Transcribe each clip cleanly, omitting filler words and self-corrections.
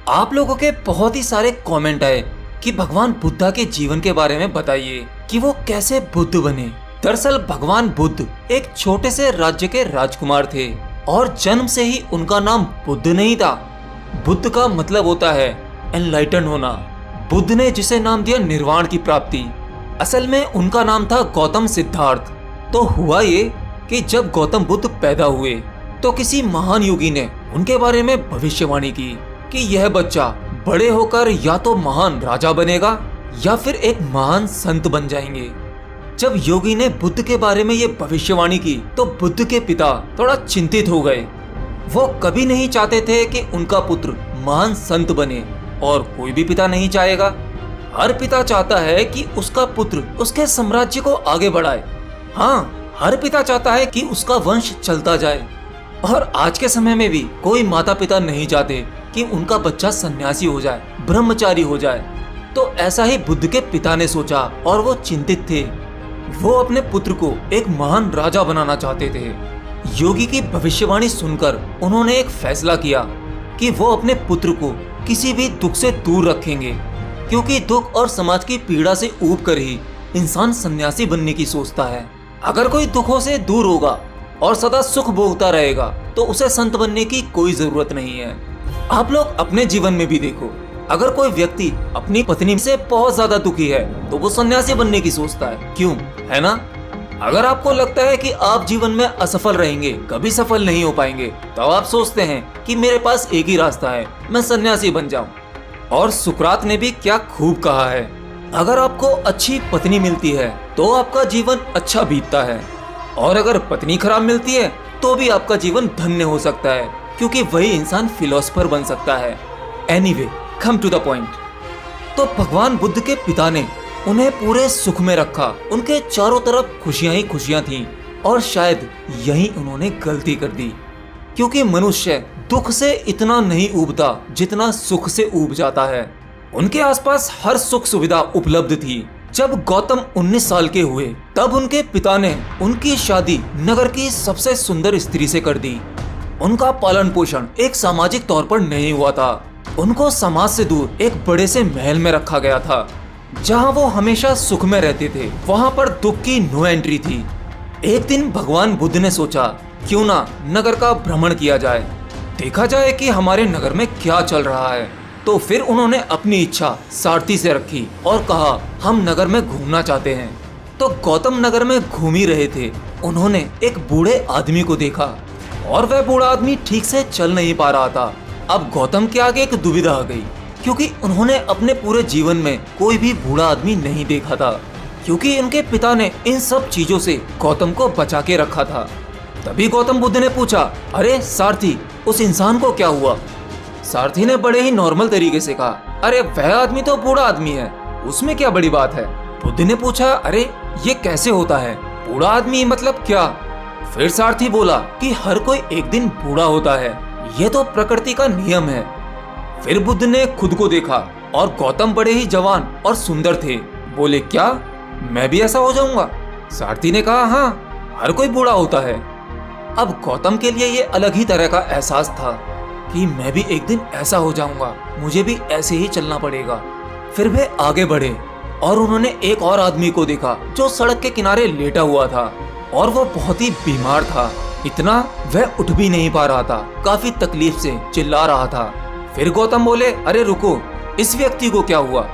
आप लोगों के बहुत ही सारे कमेंट आए कि भगवान बुद्धा के जीवन के बारे में बताइए कि वो कैसे बुद्ध बने। दरअसल भगवान बुद्ध एक छोटे से राज्य के राजकुमार थे और जन्म से ही उनका नाम बुद्ध नहीं था। बुद्ध का मतलब होता है एनलाइटन होना। बुद्ध ने जिसे नाम दिया निर्वाण की प्राप्ति, असल में उनका नाम था गौतम सिद्धार्थ। तो हुआ ये कि जब गौतम बुद्ध पैदा हुए तो किसी महान योगी ने उनके बारे में भविष्यवाणी की कि यह बच्चा बड़े होकर या तो महान राजा बनेगा या फिर एक महान संत बन जाएंगे। जब योगी ने बुद्ध के बारे में ये भविष्यवाणी की तो बुद्ध के पिता थोड़ा चिंतित हो गए। वो कभी नहीं चाहते थे कि उनका पुत्र महान संत बने, और कोई भी पिता नहीं चाहेगा। हर पिता चाहता है कि उसका पुत्र उसके साम्राज्य को आगे बढ़ाए। हाँ, हर पिता चाहता है कि उसका वंश चलता जाए। और आज के समय में भी कोई माता पिता नहीं चाहते कि उनका बच्चा सन्यासी हो जाए, ब्रह्मचारी हो जाए। तो ऐसा ही बुद्ध के पिता ने सोचा और वो चिंतित थे। वो अपने पुत्र को एक महान राजा बनाना चाहते थे। योगी की भविष्यवाणी सुनकर उन्होंने एक फैसला किया कि वो अपने पुत्र को किसी भी दुख से दूर रखेंगे, क्योंकि दुख और समाज की पीड़ा से ऊब कर ही इंसान सन्यासी बनने की सोचता है। अगर कोई दुखों से दूर होगा और सदा सुख भोगता रहेगा तो उसे संत बनने की कोई जरूरत नहीं है। आप लोग अपने जीवन में भी देखो, अगर कोई व्यक्ति अपनी पत्नी से बहुत ज्यादा दुखी है तो वो सन्यासी बनने की सोचता है, क्यों? है ना? अगर आपको लगता है कि आप जीवन में असफल रहेंगे, कभी सफल नहीं हो पाएंगे, तो आप सोचते हैं कि मेरे पास एक ही रास्ता है, मैं सन्यासी बन जाऊं। और सुकरात ने भी क्या खूब कहा है, अगर आपको अच्छी पत्नी मिलती है तो आपका जीवन अच्छा बीतता है, और अगर पत्नी खराब मिलती है तो भी आपका जीवन धन्य हो सकता है, क्योंकि वही इंसान फिलोसफर बन सकता है। Anyway, come to the point. तो भगवान बुद्ध के पिता ने उन्हें पूरे सुख में रखा। उनके चारों तरफ खुशियां ही खुशियां थीं, और शायद यही उन्होंने गलती कर दी, क्योंकि मनुष्य दुख से इतना नहीं ऊबता जितना सुख से ऊब जाता है। उनके आसपास हर सुख सुविधा उपलब्ध थी। जब गौतम 19 साल के हुए तब उनके पिता ने उनकी शादी नगर की सबसे सुंदर स्त्री से कर दी। उनका पालन पोषण एक सामाजिक तौर पर नहीं हुआ था। उनको समाज से दूर एक बड़े से महल में रखा गया था, जहां वो हमेशा सुख में रहते थे। वहां पर दुख की नो एंट्री थी। एक दिन भगवान बुद्ध ने सोचा, क्यों ना नगर का भ्रमण किया जाए, देखा जाए कि हमारे नगर में क्या चल रहा है। तो फिर उन्होंने अपनी इच्छा सारथी से रखी और कहा, हम नगर में घूमना चाहते हैं। तो गौतम नगर में घूम ही रहे थे, उन्होंने एक बूढ़े आदमी को देखा, और वह बूढ़ा आदमी ठीक से चल नहीं पा रहा था। अब गौतम के आगे एक दुविधा आ गई, क्योंकि उन्होंने अपने पूरे जीवन में कोई भी बूढ़ा आदमी नहीं देखा था, क्योंकि उनके पिता ने इन सब चीजों से गौतम को बचा के रखा था। तभी गौतम बुद्ध ने पूछा, अरे सारथी, उस इंसान को क्या हुआ? सारथी ने बड़े ही नॉर्मल तरीके से कहा, अरे वह आदमी तो बूढ़ा आदमी है, उसमें क्या बड़ी बात है। बुद्ध ने पूछा, अरे ये कैसे होता है, बूढ़ा आदमी मतलब क्या? फिर सारथी बोला कि हर कोई एक दिन बूढ़ा होता है, ये तो प्रकृति का नियम है। फिर बुद्ध ने खुद को देखा और गौतम बड़े ही जवान और सुंदर थे। बोले, क्या मैं भी ऐसा हो जाऊंगा? सारथी ने कहा, हाँ, हर कोई बूढ़ा होता है। अब गौतम के लिए ये अलग ही तरह का एहसास था कि मैं भी एक दिन ऐसा हो जाऊंगा, मुझे भी ऐसे ही चलना पड़ेगा। फिर वे आगे बढ़े और उन्होंने एक और आदमी को देखा जो सड़क के किनारे लेटा हुआ था, और वो बहुत ही बीमार था। इतना वह उठ भी नहीं पा रहा था, काफी तकलीफ से चिल्ला रहा था। फिर गौतम बोले, अरे रुको, इस व्यक्ति को क्या हुआ,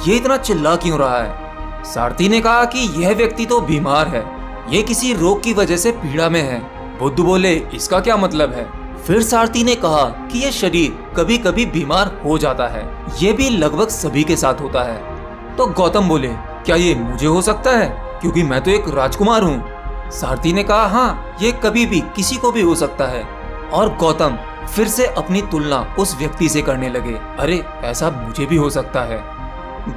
ये इतना चिल्ला क्यों रहा है? सारथी ने कहा कि यह व्यक्ति तो बीमार है, ये किसी रोग की वजह से पीड़ा में है। बुद्ध बोले, इसका क्या मतलब है? फिर सारथी ने कहा कि यह शरीर कभी कभी बीमार हो जाता है, ये भी लगभग सभी के साथ होता है। तो गौतम बोले, क्या ये मुझे हो सकता है, क्योंकि मैं तो एक राजकुमार हूँ? सारथी ने कहा, हाँ, ये कभी भी किसी को भी हो सकता है। और गौतम फिर से अपनी तुलना उस व्यक्ति से करने लगे, अरे ऐसा मुझे भी हो सकता है।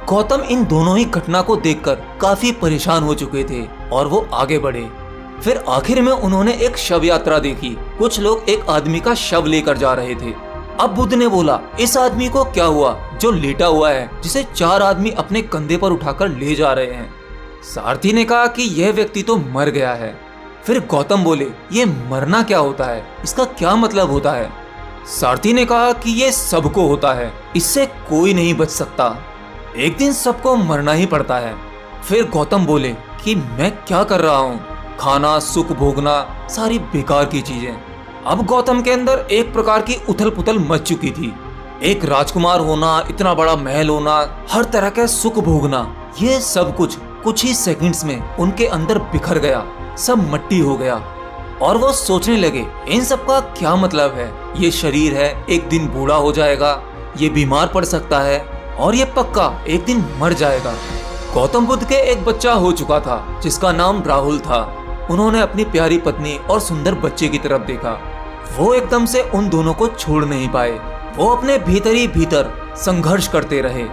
गौतम इन दोनों ही घटना को देखकर काफी परेशान हो चुके थे और वो आगे बढ़े। फिर आखिर में उन्होंने एक शव यात्रा देखी। कुछ लोग एक आदमी का शव लेकर जा रहे थे। अब बुद्ध ने बोला, इस आदमी को क्या हुआ जो लेटा हुआ है, जिसे 4 आदमी अपने कंधे पर उठाकर ले जा रहे हैं? सारथी ने कहा कि यह व्यक्ति तो मर गया है। फिर गौतम बोले, ये मरना क्या होता है, इसका क्या मतलब होता है? सारथी ने कहा कि ये सबको होता है, इससे कोई नहीं बच सकता, एक दिन सबको मरना ही पड़ता है। फिर गौतम बोले कि मैं क्या कर रहा हूँ, खाना सुख भोगना सारी बेकार की चीजें। अब गौतम के अंदर एक प्रकार की उथल पुथल मच चुकी थी। एक राजकुमार होना, इतना बड़ा महल होना, हर तरह का सुख भोगना, ये सब कुछ ही सेकंड्स में उनके अंदर बिखर गया, सब मट्टी हो गया। और वो सोचने लगे इन सब का क्या मतलब है, ये शरीर है, एक दिन बूढ़ा हो जाएगा, ये बीमार पड़ सकता है और ये पक्का एक दिन मर जाएगा। गौतम बुद्ध के एक बच्चा हो चुका था जिसका नाम राहुल था। उन्होंने अपनी प्यारी पत्नी और सुंदर बच्चे की तरफ देखा। वो एकदम से उन दोनों को छोड़ नहीं पाए। वो अपने भीतर ही भीतर संघर्ष करते रहे।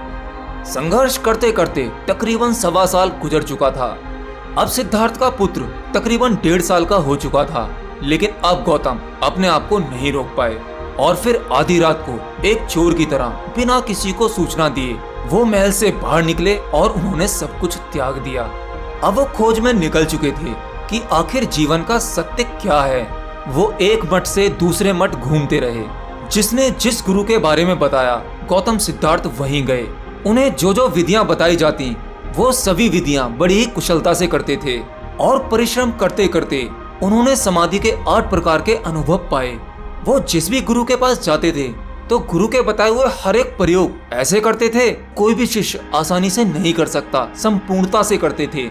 संघर्ष करते करते तकरीबन 1.25 साल गुजर चुका था। अब सिद्धार्थ का पुत्र तकरीबन 1.5 साल का हो चुका था, लेकिन अब गौतम अपने आप को नहीं रोक पाए और फिर आधी रात को एक चोर की तरह बिना किसी को सूचना दिए वो महल से बाहर निकले और उन्होंने सब कुछ त्याग दिया। अब वो खोज में निकल चुके थे कि आखिर जीवन का सत्य क्या है। वो एक मठ से दूसरे मठ घूमते रहे। जिसने जिस गुरु के बारे में बताया गौतम सिद्धार्थ वहीं गए। उन्हें जो जो विधियां बताई जाती वो सभी विधियां बड़ी ही कुशलता से करते थे और परिश्रम करते करते उन्होंने समाधि के 8 प्रकार के अनुभव पाए। वो जिस भी गुरु के पास जाते थे तो गुरु के बताए हुए हर एक प्रयोग ऐसे करते थे कोई भी शिष्य आसानी से नहीं कर सकता, संपूर्णता से करते थे।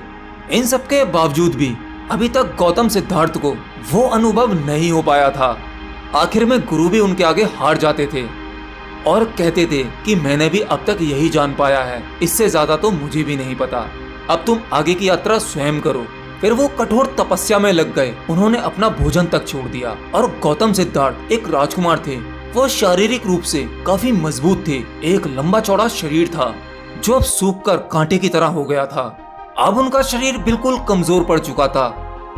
इन सब के बावजूद भी अभी तक गौतम सिद्धार्थ को वो अनुभव नहीं हो पाया था। आखिर में गुरु भी उनके आगे हार जाते थे और कहते थे कि मैंने भी अब तक यही जान पाया है, इससे ज्यादा तो मुझे भी नहीं पता, अब तुम आगे की यात्रा स्वयं करो। फिर वो कठोर तपस्या में लग गए। उन्होंने अपना भोजन तक छोड़ दिया और गौतम सिद्धार्थ एक राजकुमार थे। वो शारीरिक रूप से काफी मजबूत थे। एक लंबा चौड़ा शरीर था जो अब सूख कर कांटे की तरह हो गया था। अब उनका शरीर बिल्कुल कमजोर पड़ चुका था।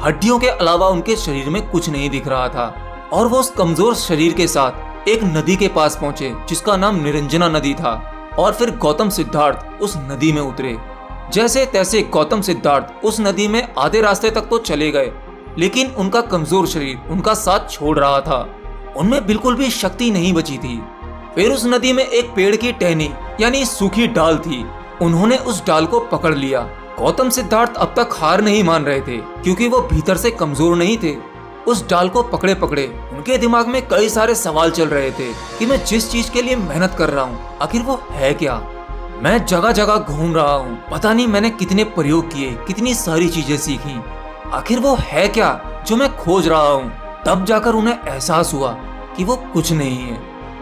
हड्डियों के अलावा उनके शरीर में कुछ नहीं दिख रहा था और वो उस कमजोर शरीर के साथ एक नदी के पास पहुंचे जिसका नाम निरंजना नदी था। और फिर गौतम सिद्धार्थ उस नदी में उतरे। जैसे तैसे गौतम सिद्धार्थ उस नदी में आधे रास्ते तक तो चले गए, लेकिन उनका कमजोर शरीर उनका साथ छोड़ रहा था। उनमें बिल्कुल भी शक्ति नहीं बची थी। फिर उस नदी में एक पेड़ की टहनी यानी सूखी डाल थी। उन्होंने उस डाल को पकड़ लिया। गौतम सिद्धार्थ अब तक हार नहीं मान रहे थे क्योंकि वो भीतर से कमजोर नहीं थे। उस डाल को पकड़े पकड़े उनके दिमाग में कई सारे सवाल चल रहे थे कि मैं जिस चीज के लिए मेहनत कर रहा हूँ आखिर वो है क्या। मैं जगह जगह घूम रहा हूँ, पता नहीं मैंने कितने प्रयोग किए, कितनी सारी चीजें सीखी, आखिर वो है क्या जो मैं खोज रहा हूँ। तब जाकर उन्हें एहसास हुआ कि वो कुछ नहीं है,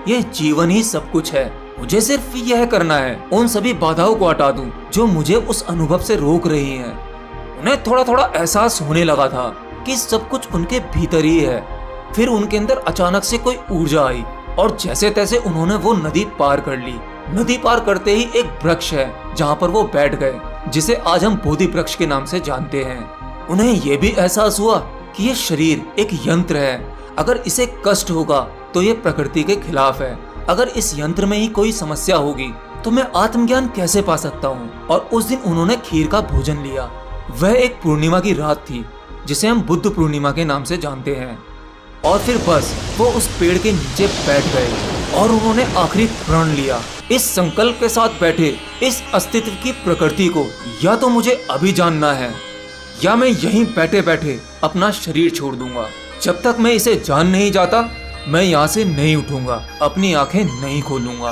ये जीवन ही सब कुछ है। मुझे सिर्फ यह करना है, उन सभी बाधाओं को हटा दूं जो मुझे उस अनुभव से रोक रही हैं। उन्हें थोड़ा थोड़ा एहसास होने लगा था कि सब कुछ उनके भीतर ही है। फिर उनके अंदर अचानक से कोई ऊर्जा आई और जैसे तैसे उन्होंने वो नदी पार कर ली। नदी पार करते ही एक वृक्ष है जहाँ पर वो बैठ गए, जिसे आज हम बोधि वृक्ष के नाम से जानते हैं। उन्हें ये भी एहसास हुआ कि ये शरीर एक यंत्र है, अगर इसे कष्ट होगा तो ये प्रकृति के खिलाफ है। अगर इस यंत्र में ही कोई समस्या होगी तो मैं आत्मज्ञान कैसे पा सकता हूँ। और उस दिन उन्होंने खीर का भोजन लिया। वह एक पूर्णिमा की रात थी जिसे हम बुद्ध पूर्णिमा के नाम से जानते हैं। और फिर बस वो उस पेड़ के नीचे बैठ गए और उन्होंने आखिरी प्रण लिया। इस संकल्प के साथ बैठे, इस अस्तित्व की प्रकृति को या तो मुझे अभी जानना है या मैं यहीं बैठे बैठे अपना शरीर छोड़ दूंगा। जब तक मैं इसे जान नहीं जाता मैं यहाँ से नहीं उठूंगा, अपनी आंखें नहीं खोलूंगा।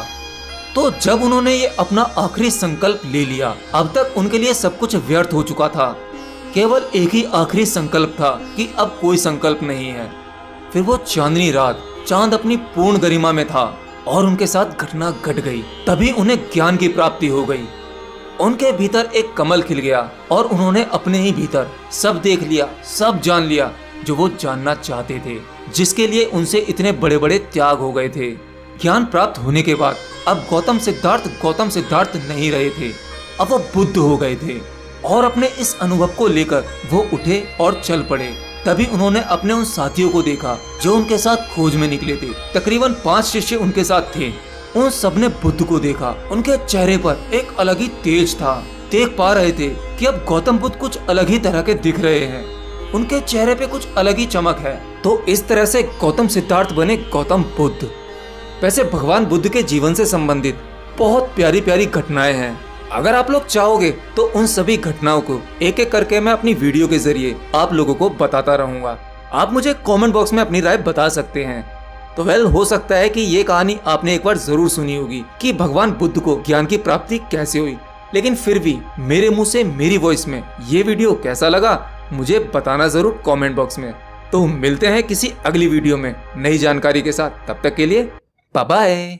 तो जब उन्होंने ये अपना आखिरी संकल्प ले लिया, अब तक उनके लिए सब कुछ व्यर्थ हो चुका था। केवल एक ही आखिरी संकल्प था कि अब कोई संकल्प नहीं है। फिर वो चांदनी रात, चांद अपनी पूर्ण गरिमा में था और उनके साथ घटना घट गई। तभी उन्हें ज्ञान की प्राप्ति हो गई। उनके भीतर एक कमल खिल गया और उन्होंने अपने ही भीतर सब देख लिया, सब जान लिया जो वो जानना चाहते थे, जिसके लिए उनसे इतने बड़े बड़े त्याग हो गए थे। ज्ञान प्राप्त होने के बाद अब गौतम सिद्धार्थ नहीं रहे थे, अब वो बुद्ध हो गए थे। और अपने इस अनुभव को लेकर वो उठे और चल पड़े। तभी उन्होंने अपने उन साथियों को देखा जो उनके साथ खोज में निकले थे। तकरीबन 5 शिष्य उनके साथ थे। उन सबने बुद्ध को देखा। उनके चेहरे पर एक अलग ही तेज था। देख पा रहे थे कि अब गौतम बुद्ध कुछ अलग ही तरह के दिख रहे हैं। उनके चेहरे पे कुछ अलग ही चमक है। तो इस तरह से गौतम सिद्धार्थ बने गौतम बुद्ध। वैसे भगवान बुद्ध के जीवन से संबंधित बहुत प्यारी प्यारी घटनाएं हैं। अगर आप लोग चाहोगे तो उन सभी घटनाओं को एक एक करके मैं अपनी वीडियो के जरिए आप लोगों को बताता रहूंगा। आप मुझे कमेंट बॉक्स में अपनी राय बता सकते हैं। तो हो सकता है कि ये कहानी आपने एक बार जरूर सुनी होगी कि भगवान बुद्ध को ज्ञान की प्राप्ति कैसे हुई, लेकिन फिर भी मेरे मुंह से मेरी वॉइस में ये वीडियो कैसा लगा मुझे बताना जरूर कमेंट बॉक्स में। तो मिलते हैं किसी अगली वीडियो में नई जानकारी के साथ। तब तक के लिए बाय बाय।